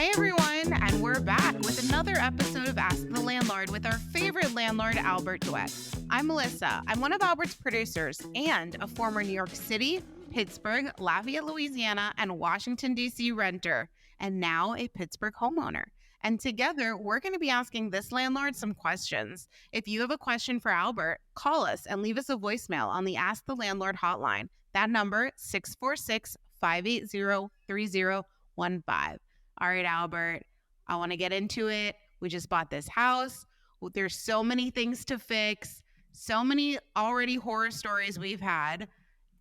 Hi, everyone, and we're back with another episode of Ask the Landlord with our favorite landlord, Albert Dweck. I'm Melissa. I'm one of Albert's producers and a former New York City, Pittsburgh, Lafayette, Louisiana, and Washington, D.C. renter, and now a Pittsburgh homeowner. And together, we're going to be asking this landlord some questions. If you have a question for Albert, call us and leave us a voicemail on the Ask the Landlord hotline. That number, 646-580-3015. All right, Albert, I want to get into it. We just bought this house. There's so many things to fix, so many already horror stories we've had.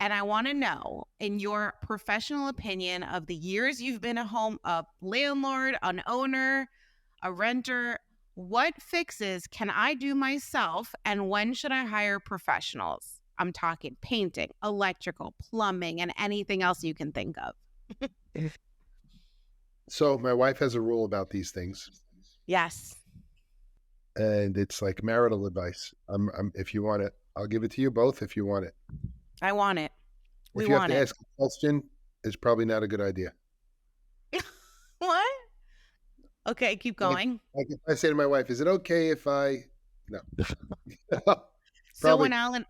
And I want to know, in your professional opinion of the years you've been a landlord, an owner, a renter, what fixes can I do myself and when should I hire professionals? I'm talking painting, electrical, plumbing, and anything else you can think of. So my wife has a rule about these things, Yes. and it's like marital advice. If you want it, I'll give it to you both if you want it. I want it. If you have to ask a question, it's probably not a good idea. What? Okay, keep going. Like if I say to my wife, is it okay if I... No. So when Alan...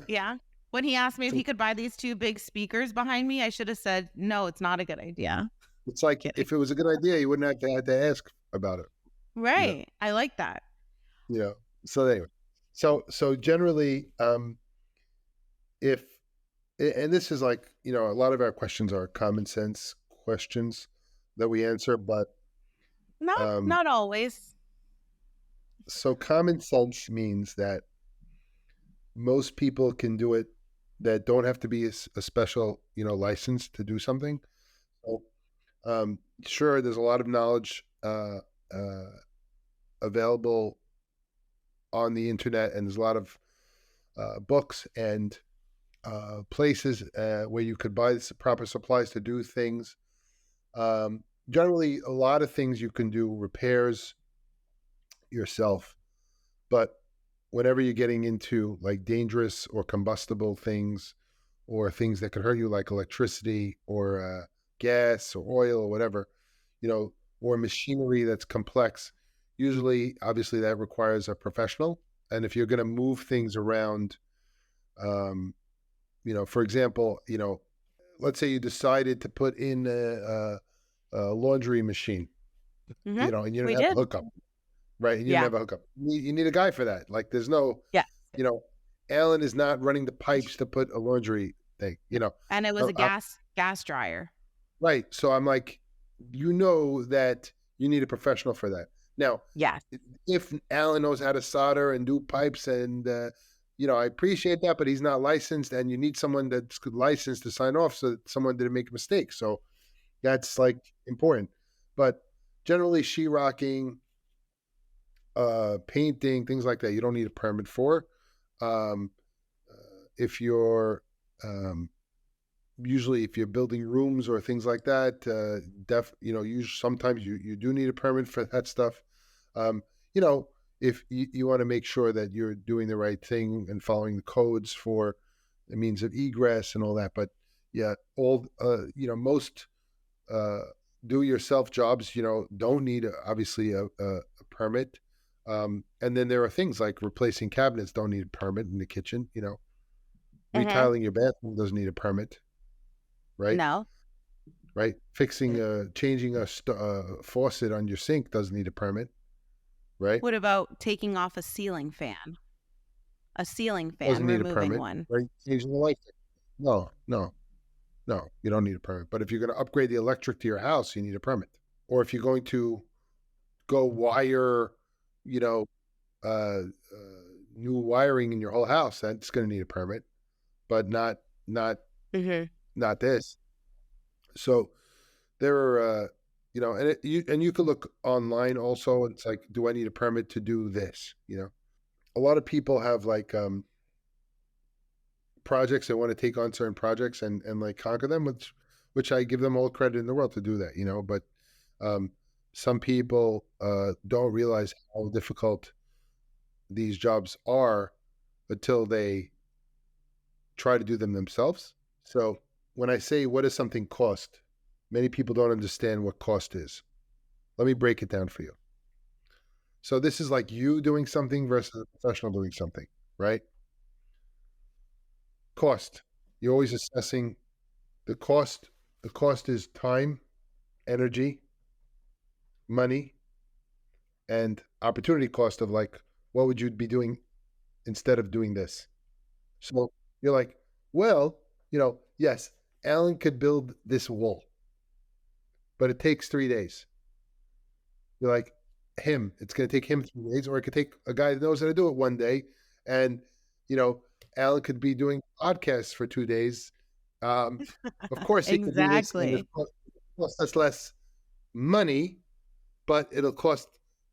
Yeah? When he asked me if he could buy these two big speakers behind me, I should have said, no, it's not a good idea. It's like, if it was a good idea, you wouldn't have to ask about it. Right. You know? I like that. So anyway, so generally, and this is like, a lot of our questions are common sense questions that we answer, but not always. So common sense means that most people can do it that don't have to be a special, license to do something. So, sure, there's a lot of knowledge available on the internet, and there's a lot of books and places where you could buy the proper supplies to do things. Generally, a lot of things you can do repairs yourself, but whenever you're getting into like dangerous or combustible things or things that could hurt you, like electricity or gas or oil or whatever, or machinery that's complex, usually, obviously, that requires a professional. And if you're going to move things around, for example, let's say you decided to put in a laundry machine, and you don't have a hookup, right? And you didn't have a hookup. You need a guy for that. Like, there's no, Alan is not running the pipes to put a laundry thing, And it was a gas dryer. Right. So I'm like, that you need a professional for that. Now, if Alan knows how to solder and do pipes and, I appreciate that, but he's not licensed, and you need someone that's licensed to sign off so that someone didn't make a mistake. So that's like important. But generally, sheetrocking, painting, things like that, you don't need a permit for. If you're usually if you're building rooms or things like that, sometimes you do need a permit for that stuff. If you want to make sure that you're doing the right thing and following the codes for the means of egress and all that. But most do-it-yourself jobs, don't need obviously a permit. And then there are things like replacing cabinets don't need a permit in the kitchen. Retiling your bathroom doesn't need a permit, right? No. Right. Changing a faucet on your sink doesn't need a permit, right? What about taking off a ceiling fan? A ceiling fan, doesn't need removing a permit, one. right? Changing the light. No, you don't need a permit. But if you're going to upgrade the electric to your house, you need a permit. Or if you're going to go wire, new wiring in your whole house, that's going to need a permit, but not this. So there are, and you could look online also. It's like, do I need a permit to do this? A lot of people have like projects they want to take on certain projects and like conquer them, which I give them all credit in the world to do that. But some people don't realize how difficult these jobs are until they try to do them themselves. So when I say, what does something cost? Many people don't understand what cost is. Let me break it down for you. So this is like you doing something versus a professional doing something, right? Cost. You're always assessing the cost. The cost is time, energy, money, and opportunity cost of like, what would you be doing instead of doing this? So you're like, well, yes, Alan could build this wall, but it takes 3 days. You're like, it's going to take him 3 days, or it could take a guy that knows how to do it one day. And, Alan could be doing podcasts for 2 days. Um, of course, he could do this, and it Exactly. costs us less money, but it'll cost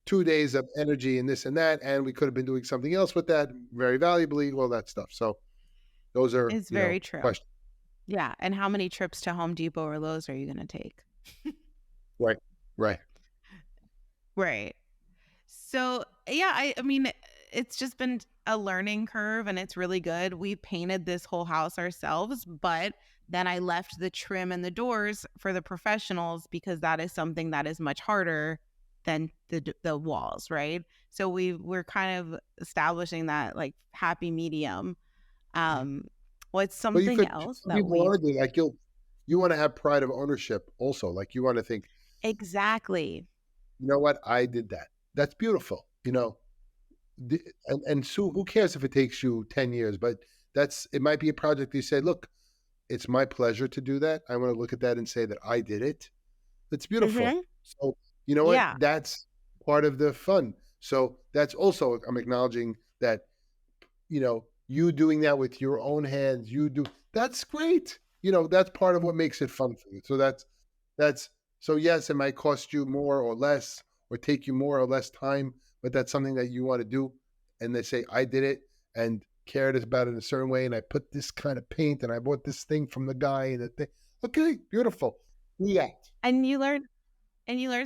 2 days of energy and this and that. And we could have been doing something else with that very valuably, all that stuff. So those are, It's very true. questions. Yeah. And how many trips to Home Depot or Lowe's are you going to take? Right. Right. Right. So, yeah, I mean, it's just been a learning curve and it's really good. We painted this whole house ourselves, but then I left the trim and the doors for the professionals because that is something that is much harder than the walls, right? So we're kind of establishing that like happy medium. Um what's But you something could, else some that people we've are doing like you want to have pride of ownership also. Like you want to think, exactly. you know what, I did that. That's beautiful. And so who cares if it takes you 10 years, but it might be a project you say, look, it's my pleasure to do that. I want to look at that and say that I did it. It's beautiful. Mhm. So, you know what? Yeah. That's part of the fun. So that's also, I'm acknowledging that, you doing that with your own hands, that's great. That's part of what makes it fun for you. So that's, so yes, it might cost you more or less or take you more or less time, but that's something that you want to do. And they say, I did it and cared about it in a certain way. And I put this kind of paint and I bought this thing from the guy and the thing. Okay, beautiful. React. And you learn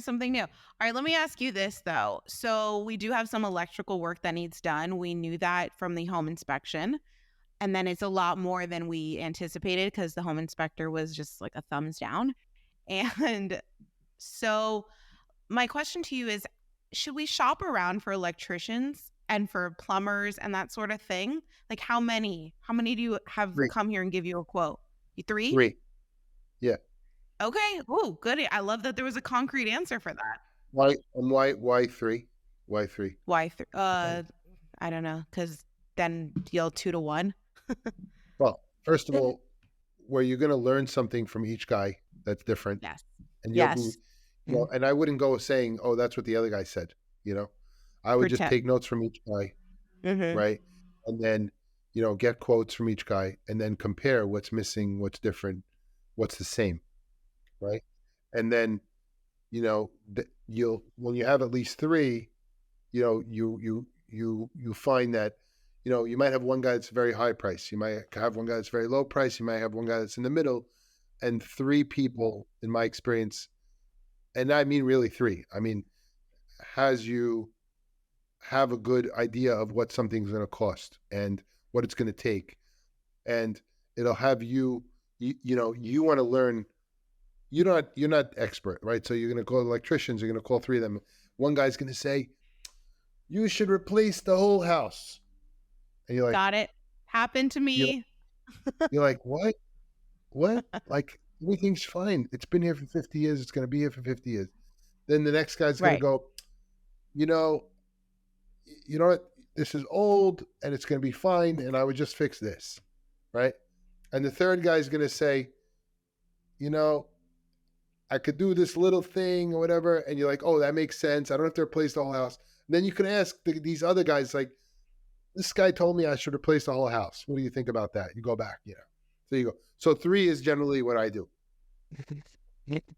something new. All right, let me ask you this though. So we do have some electrical work that needs done. We knew that from the home inspection. And then it's a lot more than we anticipated because the home inspector was just like a thumbs down. And so my question to you is, should we shop around for electricians and for plumbers and that sort of thing? Like how many? How many do you have Three. come here and give you a quote? You 3? Three. Yeah. Okay. Oh, good. I love that there was a concrete answer for that. Why three? Why three? Why? I don't know. Because then you'll 2 to 1. Well, first of all, where you're going to learn something from each guy that's different, Yes. and you'll be, Yes. and I wouldn't go saying, "Oh, that's what the other guy said." I would just Pretend. take notes from each guy, Mm-hmm. right, and then, get quotes from each guy, and then compare what's missing, what's different, what's the same, right, and then, you'll when you have at least three, you find that, you might have one guy that's very high price, you might have one guy that's very low price, you might have one guy that's in the middle, and three people, in my experience, and I mean really three, I mean, has you have a good idea of what something's going to cost and what it's going to take, and it'll have you want to learn. You're not expert, right? So you're going to call electricians. You're going to call three of them. One guy's going to say you should replace the whole house, and you're like, Got it. Happened to you're, me. you're like, what? What? Like everything's fine. It's been here for 50 years. It's going to be here for 50 years. Then the next guy's going to Right. go, you know, you know what? This is old and it's going to be fine. And I would just fix this, right? And the third guy's going to say, you know, I could do this little thing or whatever. And you're like, oh, that makes sense. I don't have to replace the whole house. And then you can ask these other guys, like, this guy told me I should replace the whole house. What do you think about that? You go back, So you go. So three is generally what I do.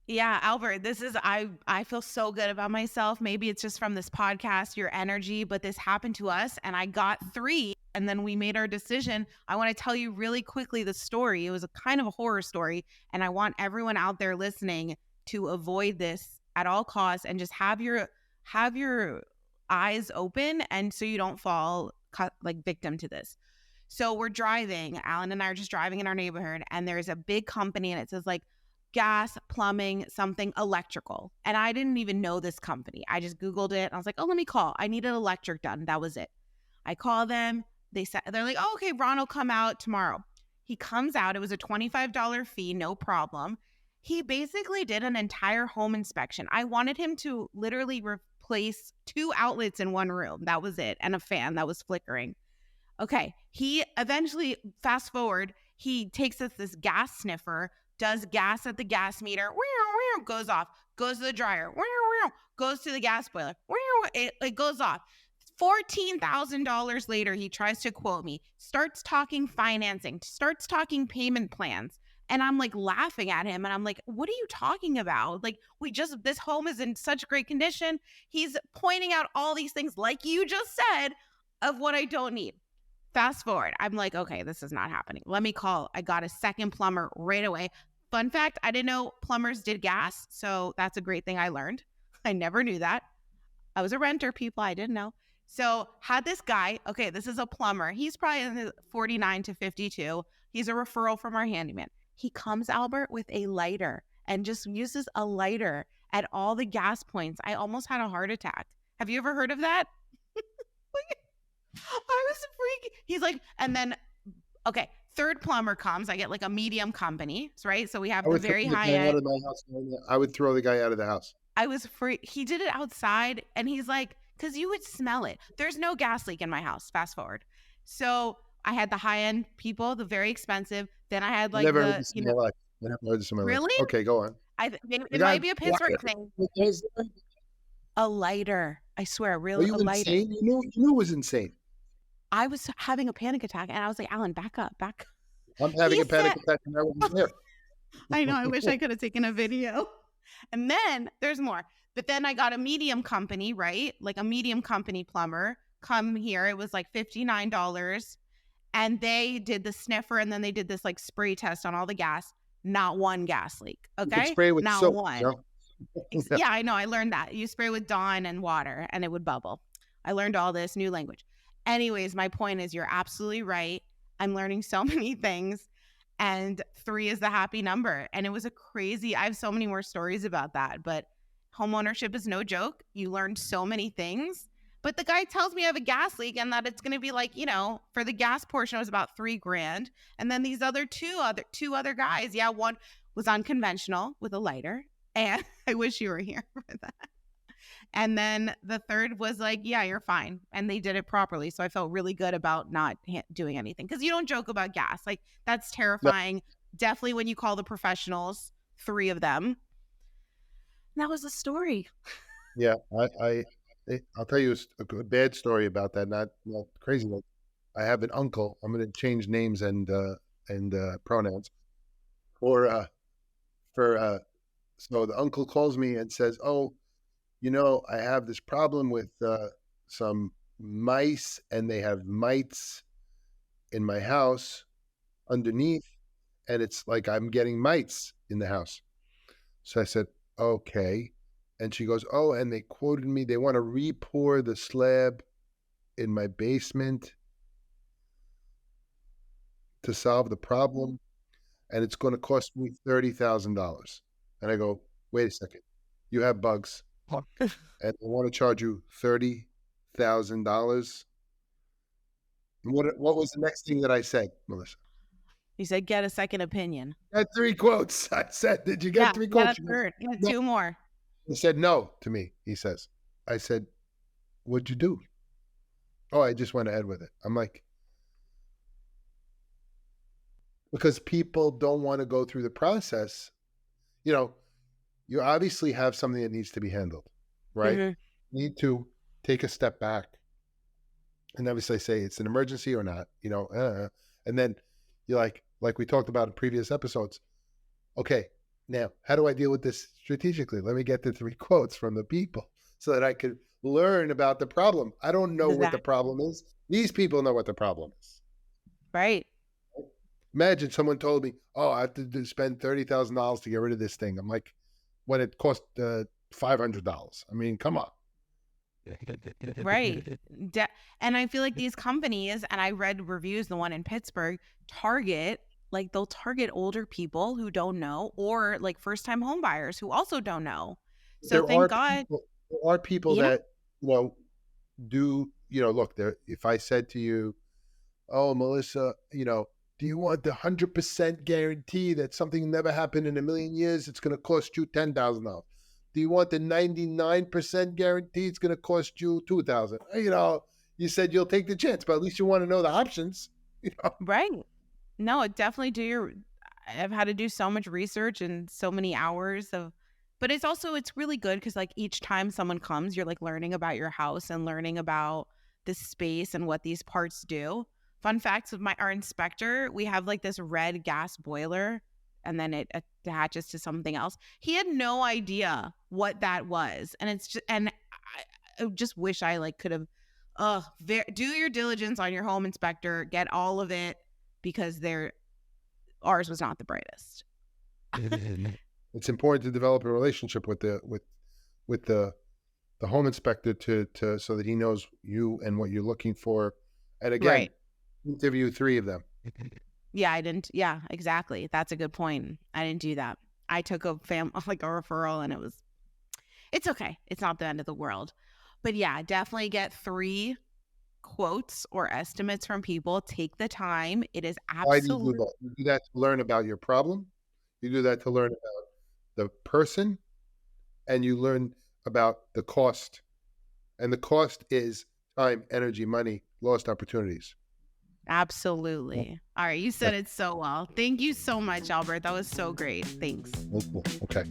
Yeah, Albert, I feel so good about myself. Maybe it's just from this podcast, your energy, but this happened to us and I got 3 and then we made our decision. I want to tell you really quickly the story. It was a kind of a horror story and I want everyone out there listening to avoid this at all costs and just have your eyes open and so you don't fall like victim to this. So we're driving, Alan and I are just driving in our neighborhood and there's a big company and it says like gas, plumbing, something electrical. And I didn't even know this company. I just Googled it. I was like, oh, let me call. I needed electric done. That was it. I call them. They're like, oh, okay, Ron will come out tomorrow. He comes out. It was a $25 fee, no problem. He basically did an entire home inspection. I wanted him to literally replace 2 outlets in one room. That was it. And a fan that was flickering. Okay. He eventually, fast forward, he takes us this gas sniffer, does gas at the gas meter, goes off, goes to the dryer, goes to the gas boiler, it goes off. $14,000 later, he tries to quote me, starts talking financing, starts talking payment plans. And I'm like laughing at him. And I'm like, what are you talking about? Like, this home is in such great condition. He's pointing out all these things, like you just said, of what I don't need. Fast forward, I'm like, okay, this is not happening. Let me call. I got a second plumber right away. Fun fact, I didn't know plumbers did gas. So that's a great thing I learned. I never knew that. I was a renter, people. I didn't know. So had this guy, okay, this is a plumber. He's probably in the 49 to 52. He's a referral from our handyman. He comes, Albert, with a lighter and just uses a lighter at all the gas points. I almost had a heart attack. Have you ever heard of that? I was freaking. He's like, and then, okay, third plumber comes. I get like a medium company, right? So we have the very high end. I would throw the guy out of the house. I was free. He did it outside, and he's like, because you would smell it. There's no gas leak in my house. Fast forward. So I had the high end people, the very expensive. Then I had like Never heard this in my life. Never heard this in my life. Really? Okay, go on. It might be a Pittsburgh thing. A lighter. I swear, really, Are you a lighter. insane? You knew it was insane. I was having a panic attack, and I was like, Alan, back up. I'm having a panic attack, and I wasn't there. I know. I wish I could have taken a video. And then there's more. But then I got a medium company, right? Like a medium company plumber come here. It was like $59. And they did the sniffer, and then they did this like spray test on all the gas. Not one gas leak. Okay. You could spray with not soap, one. You know? Yeah, I know. I learned that. You spray with Dawn and water and it would bubble. I learned all this new language. Anyways, my point is you're absolutely right. I'm learning so many things. And 3 is the happy number. And it was I have so many more stories about that. But homeownership is no joke. You learned so many things. But the guy tells me I have a gas leak and that it's going to be like, for the gas portion, it was about $3,000. And then these two other guys. Yeah, one was unconventional with a lighter. And I wish you were here for that. And then the third was like, yeah, you're fine. And they did it properly. So I felt really good about not doing anything. Because you don't joke about gas. Like, that's terrifying. No. Definitely when you call the professionals, 3 of them. That was the story. Yeah, I'll tell you a bad story about that. Not crazy. I have an uncle. I'm going to change names and pronouns. So the uncle calls me and says, oh, I have this problem with some mice, and they have mites in my house underneath, and it's like I'm getting mites in the house. So I said, okay. And she goes, oh, and they quoted me, they want to re-pour the slab in my basement to solve the problem, and it's going to cost me $30,000. And I go, wait a second, you have bugs. And they want to charge you $30,000. What was the next thing that I said, Melissa? You said get a second opinion. I had 3 quotes. I said, did you get 3 quotes? Yeah, third. You had 2 more. He said no to me, he says. I said, what'd you do? Oh, I just went ahead with it. I'm like, because people don't want to go through the process. You obviously have something that needs to be handled, right? Mm-hmm. You need to take a step back and obviously say it's an emergency or not, and then you're like we talked about in previous episodes. Okay, now how do I deal with this strategically? Let me get the 3 quotes from the people so that I could learn about the problem. I don't know what the problem is. These people know what the problem is. Right. Imagine someone told me, oh, I have to spend $30,000 to get rid of this thing. I'm like, when it cost $500. I mean, come on. Right. And I feel like these companies, and I read reviews, the one in Pittsburgh, Target, like they'll target older people who don't know, or like first time home buyers who also don't know. So There thank are God, people you know, that, you know, do, look, there, if I said to you, "Oh, Melissa, do you want the 100% guarantee that something never happened in a million years? It's going to cost you $10,000. Do you want the 99% guarantee? It's going to cost you 2,000." You said you'll take the chance, but at least you want to know the options. You know, right? No, definitely do your I've had to do so much research and so many hours of, but it's really good because like each time someone comes, you're like learning about your house and learning about the space and what these parts do. Fun facts of our inspector, we have like this red gas boiler and then it attaches to something else. He had no idea what that was. And it's just, and I just wish I like could have, do your diligence on your home inspector, get all of it because ours was not the brightest. it's important to develop a relationship with the home inspector to so that he knows you and what you're looking for. And again, Right. interview 3 of them. Yeah, I didn't. Yeah, exactly. That's a good point. I didn't do that. I took a like a referral and it's okay. It's not the end of the world. But yeah, definitely get 3 quotes or estimates from people. Take the time. It is Why do you do absolute. that? You do that to learn about your problem. You do that to learn about the person, and you learn about the cost. And the cost is time, energy, money, lost opportunities. Yep. Absolutely. All right. You said That's it so well. Thank you so much, Albert. That was so great. Thanks. okay.